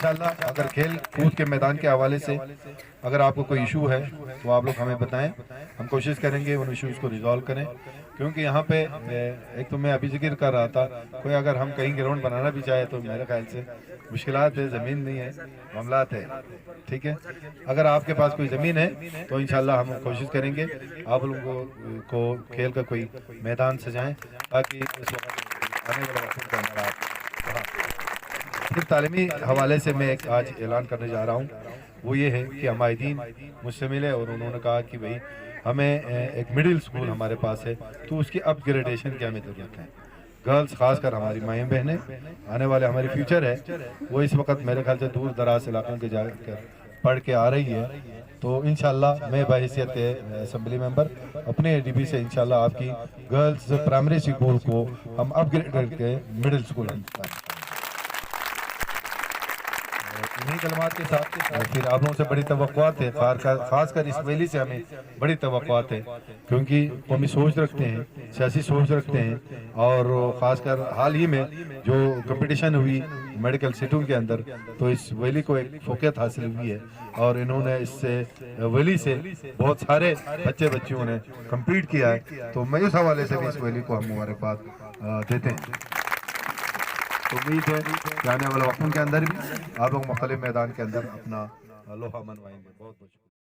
انشاءاللہ اگر کھیل کود کے میدان کے حوالے سے اگر آپ کو کوئی ایشو ہے تو آپ لوگ ہمیں بتائیں، ہم کوشش کریں گے ان ایشوز کو ریزالو کریں، کیونکہ یہاں پہ ایک تو میں ابھی ذکر کر رہا تھا، کوئی اگر ہم کہیں گراؤنڈ بنانا بھی چاہے تو میرے خیال سے مشکلات ہے، زمین نہیں ہے، معاملات ہے، ٹھیک ہے۔ اگر آپ کے پاس کوئی زمین ہے تو انشاءاللہ ہم کوشش کریں گے آپ لوگوں کو کھیل کا کوئی میدان سجائیں تاکہ اس وقت آنے والے وقت کے اندر آپ پھر تعلیمی حوالے سے میں ایک آج اعلان کرنے جا رہا ہوں، وہ یہ ہے کہ ہمارے دین مجھ سے ملے اور انہوں نے کہا کہ بھئی ہمیں ایک مڈل سکول ہمارے پاس ہے تو اس کی اپ گریڈیشن کی ہمیں ضرورت ہے۔ گرلز خاص کر ہماری مائیں بہنیں آنے والے ہماری فیوچر ہے، وہ اس وقت میرے خیال سے دور دراز علاقوں کے جا کر پڑھ کے آ رہی ہے، تو انشاءاللہ میں بحیثیت اسمبلی ممبر اپنے ڈی بی سے انشاءاللہ آپ کی گرلز پرائمری سکول کو ہم اپ گریڈ کر کے مڈل سکول ہم انہی کلمات کے ساتھ پھر آپ لوگوں سے بڑی توقعات ہے، خاص کر اس ویلی سے ہمیں بڑی توقعات ہے، کیونکہ قومی سوچ رکھتے ہیں، سیاسی سوچ رکھتے ہیں، اور خاص کر حال ہی میں جو کمپٹیشن ہوئی میڈیکل سیٹوں کے اندر تو اس ویلی کو ایک فوقیت حاصل ہوئی ہے، اور انہوں نے اس سے ویلی سے بہت سارے بچیوں نے کمپیٹ کیا ہے، تو میں اس حوالے سے بھی اس ویلی کو ہم مبارکباد دیتے ہیں۔ تو امید ہے کہ آنے والے وقتوں کے اندر بھی آپ لوگ مختلف میدان کے اندر اپنا لوہا منوائیں گے۔ بہت بہت شکریہ۔